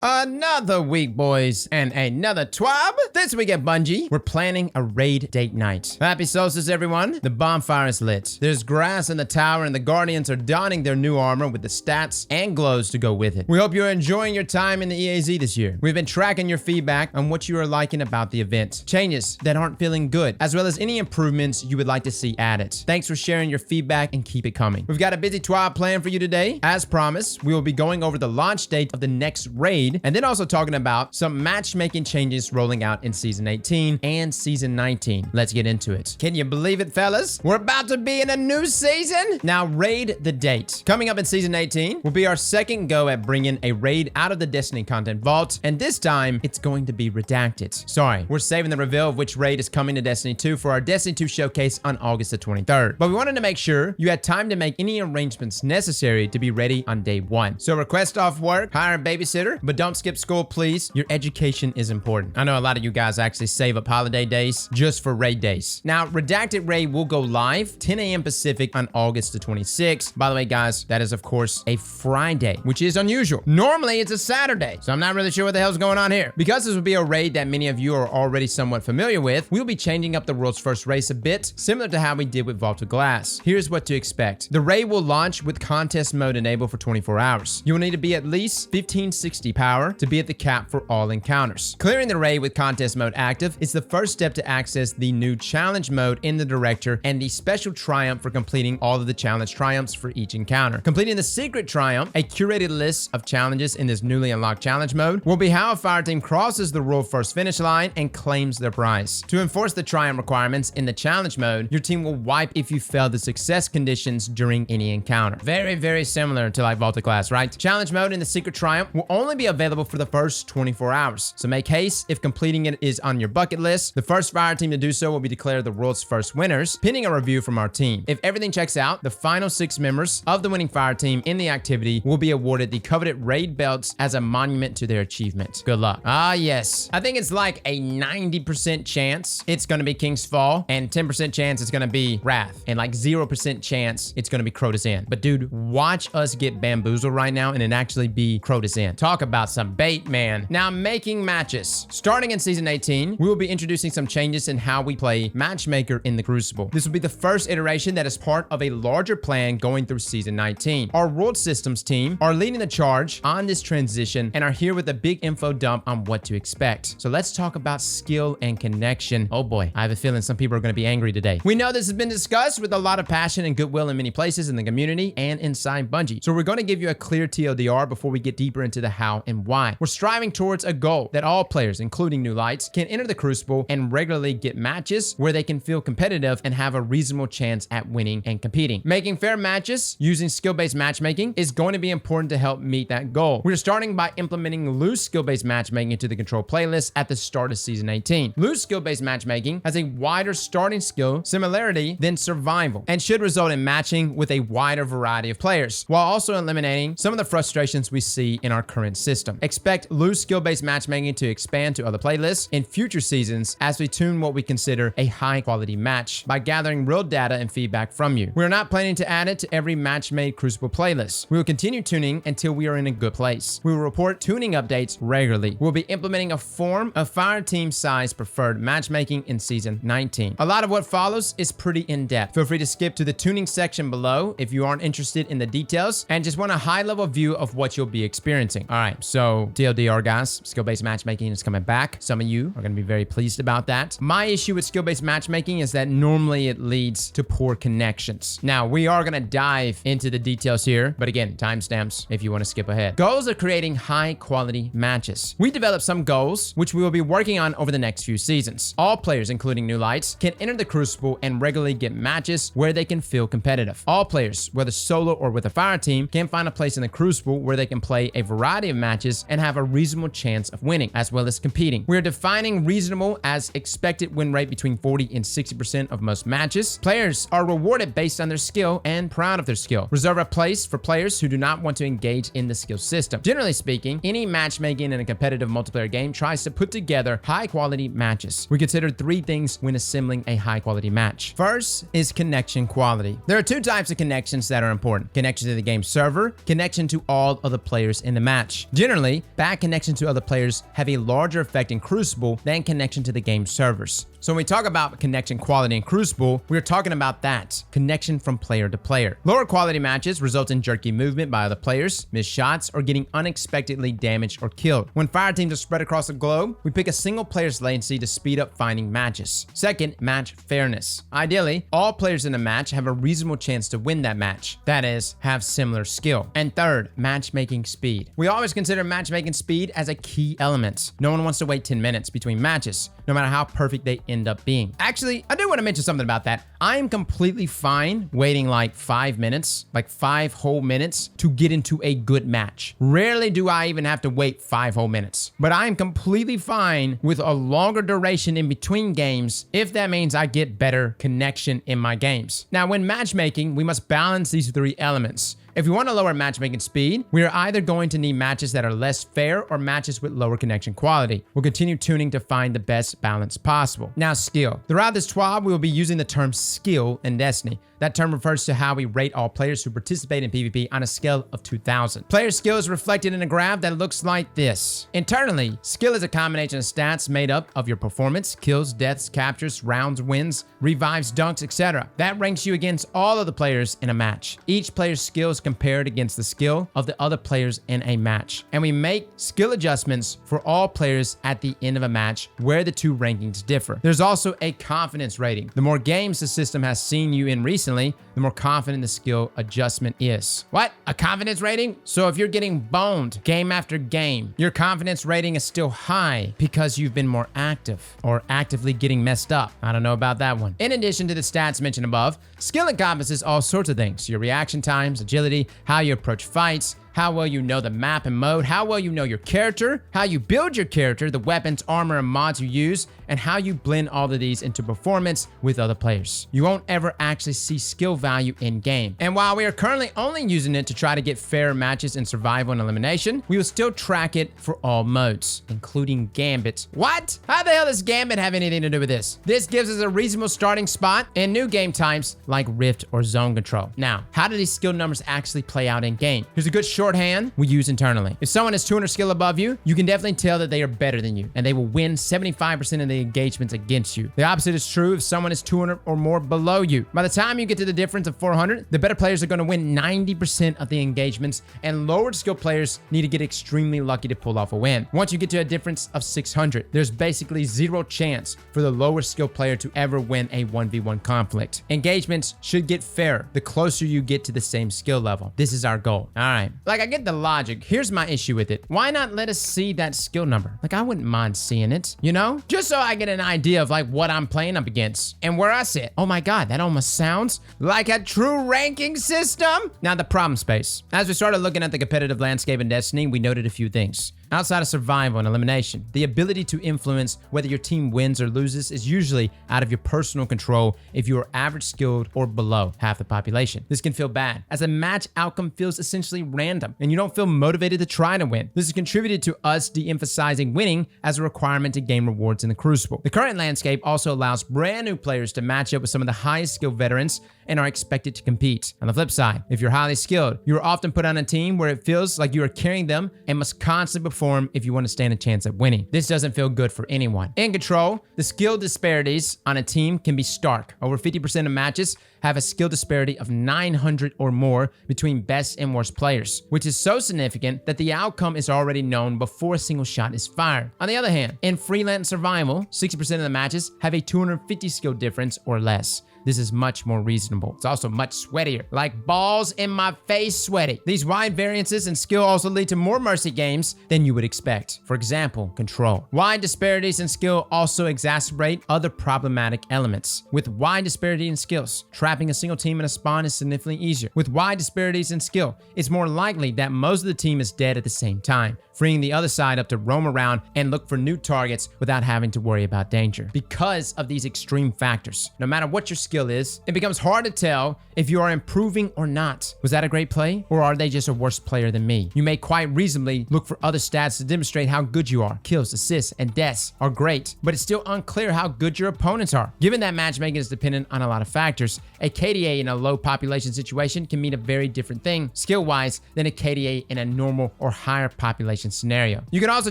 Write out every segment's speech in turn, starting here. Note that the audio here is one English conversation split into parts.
Another week, boys, and another TWAB. This week at Bungie, we're planning a raid date night. Happy solstice, everyone. The bonfire is lit. There's grass in the tower, and the Guardians are donning their new armor with the stats and glows to go with it. We hope you're enjoying your time in the EAZ this year. We've been tracking your feedback on what you are liking about the event, changes that aren't feeling good, as well as any improvements you would like to see added. Thanks for sharing your feedback and keep it coming. We've got a busy TWAB plan for you today. As promised, we will be going over the launch date of the next raid, and then also talking about some matchmaking changes rolling out in Season 18 and Season 19. Let's get into it. Can you believe it, fellas? We're about to be in a new season? Now, raid the date. Coming up in Season 18 will be our second go at bringing a raid out of the Destiny content vault, and this time, it's going to be redacted. Sorry, we're saving the reveal of which raid is coming to Destiny 2 for our Destiny 2 showcase on August the 23rd. But we wanted to make sure you had time to make any arrangements necessary to be ready on day one. So request off work, hire a babysitter, but don't skip school, please. Your education is important. I know a lot of you guys actually save up holiday days just for raid days. Now, Redacted Raid will go live 10 a.m. Pacific on August the 26th. By the way, guys, that is, of course, a Friday, which is unusual. Normally, it's a Saturday, so I'm not really sure what the hell's going on here. Because this will be a raid that many of you are already somewhat familiar with, we'll be changing up the world's first race a bit, similar to how we did with Vault of Glass. Here's what to expect. The raid will launch with contest mode enabled for 24 hours. You will need to be at least 1560 power to be at the cap for all encounters. Clearing the raid with contest mode active is the first step to access the new challenge mode in the director and the special triumph for completing all of the challenge triumphs for each encounter. Completing the secret triumph, a curated list of challenges in this newly unlocked challenge mode, will be how a Fireteam crosses the world first finish line and claims their prize. To enforce the triumph requirements in the challenge mode, your team will wipe if you fail the success conditions during any encounter. Very, very similar to like Vault of Glass, right? Challenge mode in the secret triumph will only be available for the first 24 hours. So make haste if completing it is on your bucket list. The first fire team to do so will be declared the world's first winners, pending a review from our team. If everything checks out, the final 6 members of the winning fire team in the activity will be awarded the coveted raid belts as a monument to their achievement. Good luck. Ah, yes. I think it's like a 90% chance it's going to be King's Fall, and 10% chance it's going to be Wrath, and like 0% chance it's going to be Crotus Inn. But dude, watch us get bamboozled right now and it actually be Crotus Inn. Talk about some bait, man. Now, making matches. Starting in Season 18, we will be introducing some changes in how we play Matchmaker in the Crucible. This will be the first iteration that is part of a larger plan going through Season 19. Our World Systems team are leading the charge on this transition and are here with a big info dump on what to expect. So let's talk about skill and connection. Oh boy, I have a feeling some people are going to be angry today. We know this has been discussed with a lot of passion and goodwill in many places in the community and inside Bungie. So we're going to give you a clear TLDR before we get deeper into the how and why. We're striving towards a goal that all players, including new lights, can enter the Crucible and regularly get matches where they can feel competitive and have a reasonable chance at winning and competing. Making fair matches using skill-based matchmaking is going to be important to help meet that goal. We're starting by implementing loose skill-based matchmaking into the control playlist at the start of Season 18. Loose skill-based matchmaking has a wider starting skill similarity than survival and should result in matching with a wider variety of players, while also eliminating some of the frustrations we see in our current system. Expect loose skill-based matchmaking to expand to other playlists in future seasons as we tune what we consider a high-quality match by gathering real data and feedback from you. We're not planning to add it to every match-made Crucible playlist. We will continue tuning until we are in a good place. We will report tuning updates regularly. We'll be implementing a form of Fireteam size preferred matchmaking in Season 19. A lot of what follows is pretty in-depth. Feel free to skip to the tuning section below if you aren't interested in the details and just want a high-level view of what you'll be experiencing. All right, so TLDR, guys, skill-based matchmaking is coming back. Some of you are going to be very pleased about that. My issue with skill-based matchmaking is that normally it leads to poor connections. Now, we are going to dive into the details here, but again, timestamps if you want to skip ahead. Goals are creating high-quality matches. We developed some goals, which we will be working on over the next few seasons. All players, including new lights, can enter the Crucible and regularly get matches where they can feel competitive. All players, whether solo or with a fire team, can find a place in the Crucible where they can play a variety of matches and have a reasonable chance of winning, as well as competing. We are defining reasonable as expected win rate between 40 and 60% of most matches. Players are rewarded based on their skill and proud of their skill. Reserve a place for players who do not want to engage in the skill system. Generally speaking, any matchmaking in a competitive multiplayer game tries to put together high-quality matches. We consider 3 things when assembling a high-quality match. First is connection quality. There are 2 types of connections that are important: connection to the game server, connection to all of the players in the match. Generally Generally, bad connection to other players have a larger effect in Crucible than connection to the game servers. So when we talk about connection quality in Crucible, we're talking about that, connection from player to player. Lower quality matches result in jerky movement by other players, missed shots, or getting unexpectedly damaged or killed. When fireteams are spread across the globe, we pick a single player's latency to speed up finding matches. Second, match fairness. Ideally, all players in a match have a reasonable chance to win that match. That is, have similar skill. And third, matchmaking speed. We always consider matchmaking speed as a key element. No one wants to wait 10 minutes between matches, no matter how perfect they end up being. Actually, I do want to mention something about that. I am completely fine waiting like 5 minutes, like 5 whole minutes to get into a good match. Rarely do I even have to wait 5 whole minutes, but I am completely fine with a longer duration in between games if that means I get better connection in my games. Now, when matchmaking, we must balance these 3 elements. If we want to lower matchmaking speed, we are either going to need matches that are less fair or matches with lower connection quality. We'll continue tuning to find the best balance possible. Now, skill. Throughout this TWAB, we will be using the term skill in Destiny. That term refers to how we rate all players who participate in PvP on a scale of 2,000. Player skill is reflected in a graph that looks like this. Internally, skill is a combination of stats made up of your performance, kills, deaths, captures, rounds, wins, revives, dunks, etc. That ranks you against all of the players in a match. Each player's skill is compared against the skill of the other players in a match. And we make skill adjustments for all players at the end of a match where the 2 rankings differ. There's also a confidence rating. The more games the system has seen you in recently, the more confident the skill adjustment is. What? A confidence rating? So if you're getting boned game after game, your confidence rating is still high because you've been more active or actively getting messed up. I don't know about that one. In addition to the stats mentioned above, skill encompasses all sorts of things. Your reaction times, agility, how you approach fights, how well you know the map and mode, how well you know your character, how you build your character, the weapons, armor, and mods you use, and how you blend all of these into performance with other players. You won't ever actually see skill value in game. And while we are currently only using it to try to get fair matches in survival and elimination, we will still track it for all modes, including Gambit. What? How the hell does Gambit have anything to do with this? This gives us a reasonable starting spot in new game types like Rift or Zone Control. Now, how do these skill numbers actually play out in game? Here's a good shorthand we use internally. If someone is 200 skill above you, you can definitely tell that they are better than you, and they will win 75% of the engagements against you. The opposite is true if someone is 200 or more below you. By the time you get to the difference of 400, the better players are going to win 90% of the engagements, and lower skill players need to get extremely lucky to pull off a win. Once you get to a difference of 600, there's basically 0 chance for the lower skill player to ever win a 1v1 conflict. Engagements should get fairer the closer you get to the same skill level. This is our goal. All right. Like, I get the logic. Here's my issue with it. Why not let us see that skill number? Like, I wouldn't mind seeing it, you know? Just so I get an idea of like what I'm playing up against and where I sit. Oh my God, that almost sounds like a true ranking system. Now, the problem space. As we started looking at the competitive landscape in Destiny, we noted a few things. Outside of survival and elimination, the ability to influence whether your team wins or loses is usually out of your personal control if you are average skilled or below half the population. This can feel bad, as a match outcome feels essentially random, and you don't feel motivated to try to win. This has contributed to us de-emphasizing winning as a requirement to gain rewards in the Crucible. The current landscape also allows brand new players to match up with some of the highest skilled veterans and are expected to compete. On the flip side, if you're highly skilled, you are often put on a team where it feels like you are carrying them and must constantly perform if you want to stand a chance at winning. This doesn't feel good for anyone. In Control, the skill disparities on a team can be stark. Over 50% of matches have a skill disparity of 900 or more between best and worst players, which is so significant that the outcome is already known before a single shot is fired. On the other hand, in Freelance Survival, 60% of the matches have a 250 skill difference or less. This is much more reasonable. It's also much sweatier, like balls in my face sweaty. These wide variances in skill also lead to more mercy games than you would expect. For example, Control. Wide disparities in skill also exacerbate other problematic elements. With wide disparity in skills, trapping a single team in a spawn is significantly easier. With wide disparities in skill, it's more likely that most of the team is dead at the same time, freeing the other side up to roam around and look for new targets without having to worry about danger. Because of these extreme factors, no matter what your skill is, it becomes hard to tell if you are improving or not. Was that a great play, or are they just a worse player than me? You may quite reasonably look for other stats to demonstrate how good you are. Kills, assists, and deaths are great, but it's still unclear how good your opponents are. Given that matchmaking is dependent on a lot of factors, a KDA in a low population situation can mean a very different thing skill-wise than a KDA in a normal or higher population competition scenario. You can also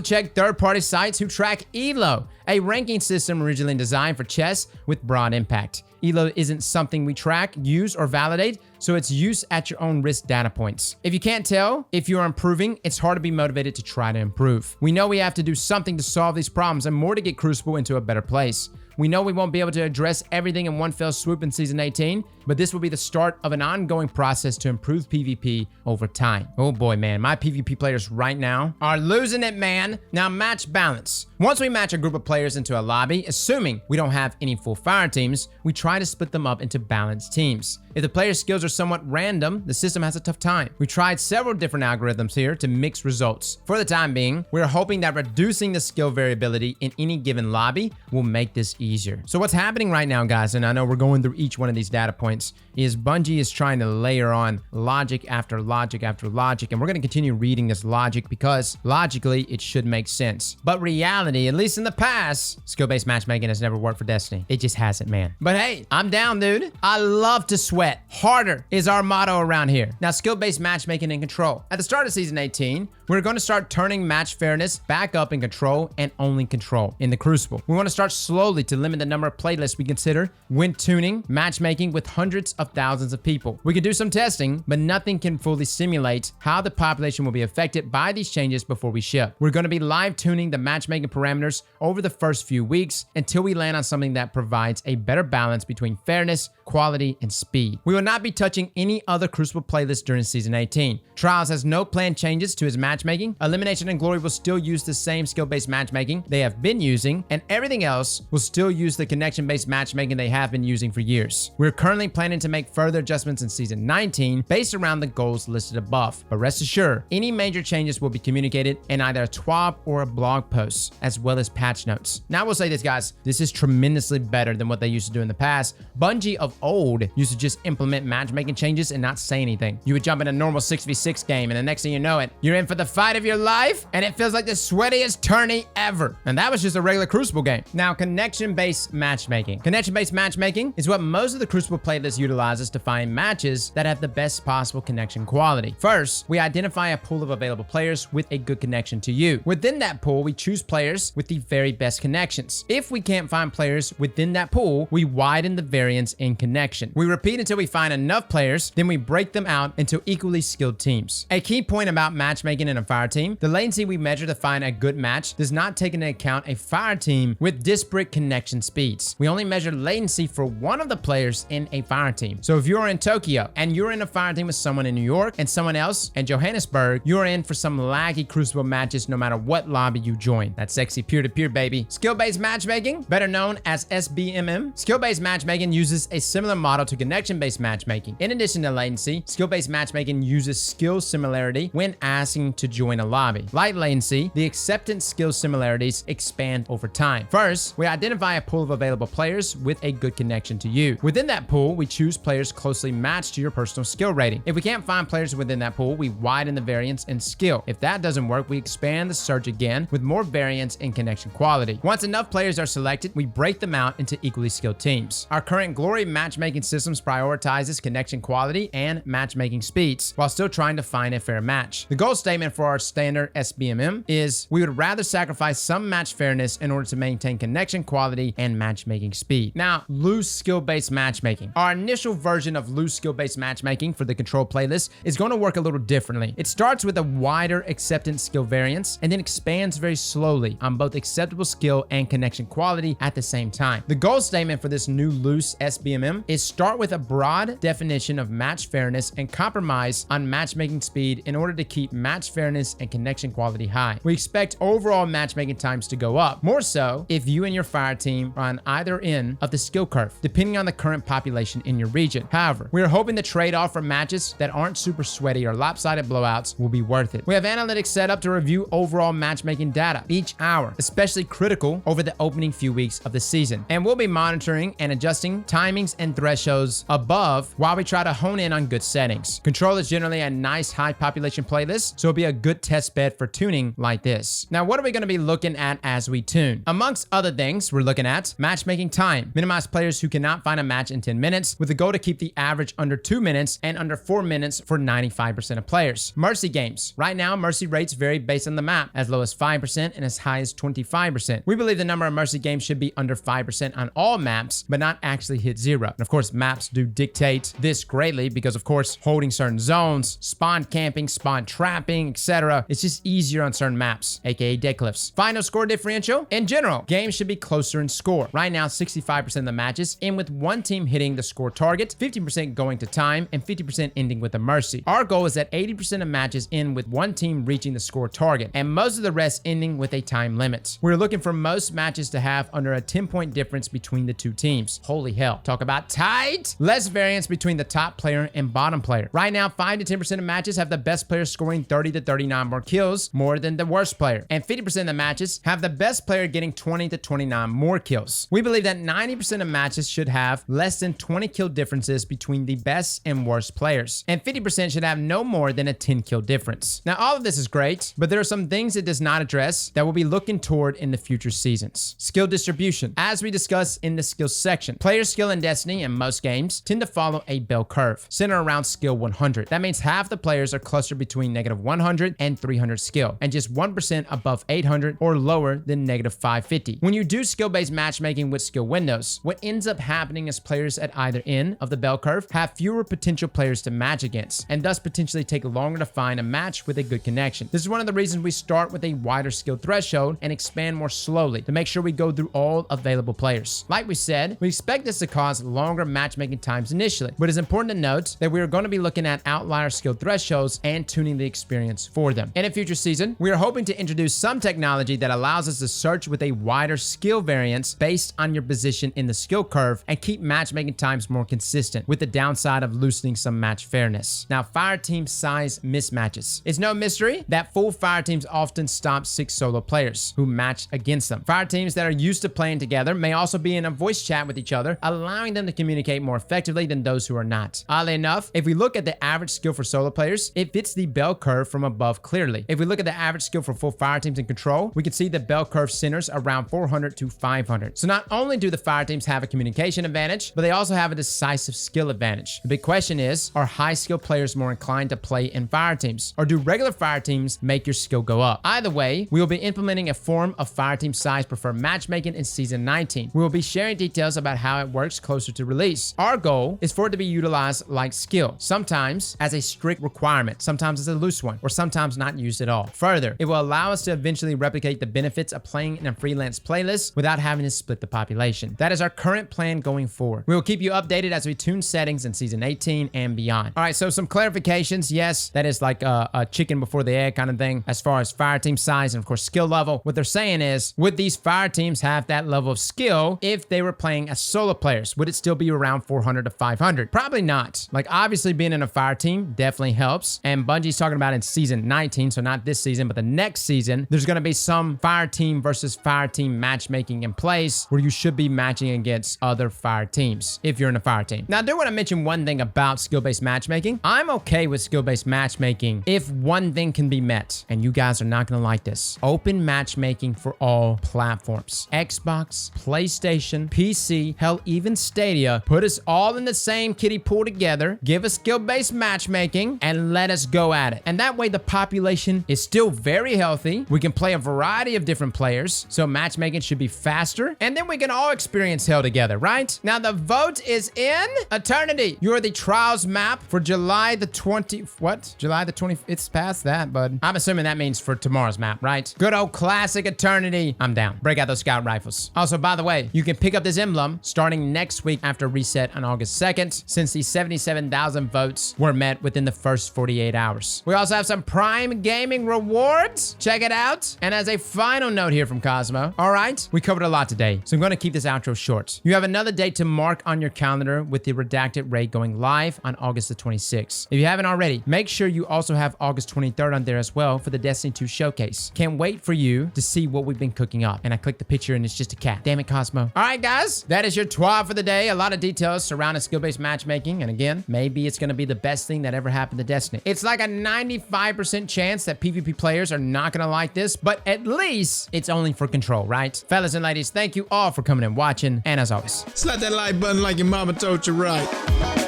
check third-party sites who track ELO, a ranking system originally designed for chess with broad impact. ELO isn't something we track, use, or validate, so it's use at your own risk data points. If you can't tell if you are improving, it's hard to be motivated to try to improve. We know we have to do something to solve these problems and more to get Crucible into a better place. We know we won't be able to address everything in one fell swoop in Season 18, but this will be the start of an ongoing process to improve PvP over time. Oh boy, man, my PvP players right now are losing it, man. Now, match balance. Once we match a group of players into a lobby, assuming we don't have any full fire teams, we try to split them up into balanced teams. If the player's skills are somewhat random, the system has a tough time. We tried several different algorithms here to mix results. For the time being, we're hoping that reducing the skill variability in any given lobby will make this easier. So what's happening right now, guys, and I know we're going through each one of these data points, is Bungie is trying to layer on logic after logic after logic, and we're going to continue reading this logic because logically it should make sense. But reality, at least in the past, skill-based matchmaking has never worked for Destiny. It just hasn't, man. But hey, I'm down, dude. I love to sweat. Harder is our motto around here. Now, skill-based matchmaking in Control. At the start of Season 18, we're going to start turning match fairness back up in Control and only Control in the Crucible. We want to start slowly to limit the number of playlists we consider when tuning matchmaking with hundreds of thousands of people. We can do some testing, but nothing can fully simulate how the population will be affected by these changes before we ship. We're going to be live tuning the matchmaking parameters over the first few weeks until we land on something that provides a better balance between fairness, quality, and speed. We will not be touching any other Crucible playlist during Season 18. Trials has no planned changes to his matchmaking. Elimination and Glory will still use the same skill-based matchmaking they have been using, and everything else will still use the connection-based matchmaking they have been using for years. We're currently planning to make further adjustments in Season 19 based around the goals listed above, but rest assured, any major changes will be communicated in either a TWAB or a blog post, as well as patch notes. Now, I will say this, guys, this is tremendously better than what they used to do in the past. Bungie of old used to just implement matchmaking changes and not say anything. You would jump in a normal 6v6 game, and the next thing you know it, you're in for the fight of your life, and it feels like the sweatiest tourney ever. And that was just a regular Crucible game. Now, connection-based matchmaking. Connection-based matchmaking is what most of the Crucible playlists utilizes to find matches that have the best possible connection quality. First, we identify a pool of available players with a good connection to you. Within that pool, we choose players with the very best connections. If we can't find players within that pool, we widen the variance in connection. We repeat until we find enough players, then we break them out into equally skilled teams. A key point about matchmaking in a fire team, the latency we measure to find a good match does not take into account a fire team with disparate connection speeds. We only measure latency for one of the players in a fire team. So if you're in Tokyo and you're in a fire team with someone in New York and someone else in Johannesburg, you're in for some laggy Crucible matches no matter what lobby you join. That's sexy peer-to-peer, baby. Skill-based matchmaking, better known as SBMM. Skill-based matchmaking uses a similar model to connection-based matchmaking. In addition to latency, skill-based matchmaking uses skill similarity when asking to join a lobby. Like latency, the acceptance skill similarities expand over time. First, we identify a pool of available players with a good connection to you. Within that pool, we choose players closely matched to your personal skill rating. If we can't find players within that pool, we widen the variance in skill. If that doesn't work, we expand the search again with more variance in connection quality. Once enough players are selected, we break them out into equally skilled teams. Our current Glory matchmaking systems prioritizes connection quality and matchmaking speeds while still trying to find a fair match. The goal statement for our standard SBMM is we would rather sacrifice some match fairness in order to maintain connection quality and matchmaking speed. Now, loose skill-based matchmaking. Our initial version of loose skill-based matchmaking for the Control playlist is going to work a little differently. It starts with a wider acceptance skill variance and then expands very slowly on both acceptable skill and connection quality at the same time. The goal statement for this new loose SBMM is start with a broad definition of match fairness and compromise on matchmaking speed in order to keep match fairness and connection quality high. We expect overall matchmaking times to go up, more so if you and your fire team are on either end of the skill curve, depending on the current population in your region. However, we are hoping the trade-off for matches that aren't super sweaty or lopsided blowouts will be worth it. We have analytics set up to review overall matchmaking data each hour, especially critical over the opening few weeks of the season. And we'll be monitoring and adjusting timings and thresholds above while we try to hone in on good settings. Control is generally a nice high population playlist, so it'll be a a good test bed for tuning like this. Now, what are we going to be looking at as we tune? Amongst other things, we're looking at matchmaking time. Minimize players who cannot find a match in 10 minutes with the goal to keep the average under 2 minutes and under 4 minutes for 95% of players. Mercy games. Right now, mercy rates vary based on the map, as low as 5% and as high as 25%. We believe the number of mercy games should be under 5% on all maps, but not actually hit 0. And of course, maps do dictate this greatly because, of course, holding certain zones, spawn camping, spawn trapping, etc. It's just easier on certain maps, aka dead cliffs. Final score differential. In general, games should be closer in score. Right now, 65% of the matches end with one team hitting the score target, 50% going to time, and 50% ending with a mercy. Our goal is that 80% of matches end with one team reaching the score target, and most of the rest ending with a time limit. We're looking for most matches to have under a 10-point difference between the two teams. Holy hell. Talk about tight! Less variance between the top player and bottom player. Right now, 5 to 10% of matches have the best player scoring 30 to 39 more kills, more than the worst player. And 50% of the matches have the best player getting 20 to 29 more kills. We believe that 90% of matches should have less than 20 kill differences between the best and worst players. And 50% should have no more than a 10 kill difference. Now, all of this is great, but there are some things it does not address that we'll be looking toward in the future seasons. Skill distribution. As we discussed in the skills section, player skill in Destiny in most games tend to follow a bell curve, centered around skill 100. That means half the players are clustered between negative 100 and 300 skill, and just 1% above 800 or lower than negative 550. When you do skill-based matchmaking with skill windows, what ends up happening is players at either end of the bell curve have fewer potential players to match against, and thus potentially take longer to find a match with a good connection. This is one of the reasons we start with a wider skill threshold and expand more slowly to make sure we go through all available players. Like we said, we expect this to cause longer matchmaking times initially, but it's important to note that we are going to be looking at outlier skill thresholds and tuning the experience for them. In a future season, we are hoping to introduce some technology that allows us to search with a wider skill variance based on your position in the skill curve and keep matchmaking times more consistent, with the downside of loosening some match fairness. Now, Fireteam size mismatches. It's no mystery that full Fireteams often stop 6 solo players who match against them. Fireteams that are used to playing together may also be in a voice chat with each other, allowing them to communicate more effectively than those who are not. Oddly enough, if we look at the average skill for solo players, it fits the bell curve from above clearly. If we look at the average skill for full Fireteams in control, we can see the bell curve centers around 400 to 500. So not only do the Fireteams have a communication advantage, but they also have a decisive skill advantage. The big question is, are high skill players more inclined to play in Fireteams, or do regular Fireteams make your skill go up? Either way, we will be implementing a form of Fireteam size preferred matchmaking in Season 19. We will be sharing details about how it works closer to release. Our goal is for it to be utilized like skill, sometimes as a strict requirement, sometimes as a loose one, or sometimes not used at all. Further, it will allow us to eventually replicate the benefits of playing in a freelance playlist without having to split the population. That is our current plan going forward. We will keep you updated as we tune settings in Season 18 and beyond. All right, so some clarifications. Yes, that is like a chicken before the egg kind of thing as far as Fireteam size and of course skill level. What they're saying is, would these Fireteams have that level of skill if they were playing as solo players? Would it still be around 400 to 500? Probably not. Like, obviously being in a Fireteam definitely helps, and Bungie's talking about in Season 19, so not this season, but the next season, there's going to be some Fireteam versus Fireteam matchmaking in place where you should be matching against other Fireteams if you're in a Fireteam. Now, I do want to mention one thing about skill-based matchmaking. I'm okay with skill-based matchmaking if one thing can be met, and you guys are not going to like this. Open matchmaking for all platforms. Xbox, PlayStation, PC, hell, even Stadia. Put us all in the same kiddie pool together, give us skill-based matchmaking, and let us go at it. And that way the population is still very healthy. We can play a variety of different players, so matchmaking should be faster, and then we can all experience hell together, right? Now, the vote is in Eternity. You're the trials map for July the 20... What? July the 20... It's past that, bud. I'm assuming that means for tomorrow's map, right? Good old classic Eternity. I'm down. Break out those scout rifles. Also, by the way, you can pick up this emblem starting next week after reset on August 2nd, since the 77,000 votes were met within the first 48 hours. We also have some Prime Gaming rewards. Check it out. And as a final note here from Cosmo, all right, we covered a lot today, so I'm going to keep this outro short. You have another date to mark on your calendar with the Redacted raid going live on August the 26th. If you haven't already, make sure you also have August 23rd on there as well for the Destiny 2 showcase. Can't wait for you to see what we've been cooking up. And I clicked the picture and it's just a cat. Damn it, Cosmo. All right, guys, that is your TWAB for the day. A lot of details surrounding skill-based matchmaking. And again, maybe it's going to be the best thing that ever happened to Destiny. It's like a 95% 99% chance that PvP players are not gonna like this, but at least it's only for control, right? Fellas and ladies, thank you all for coming and watching, and as always, Slap that like button like your mama told you right.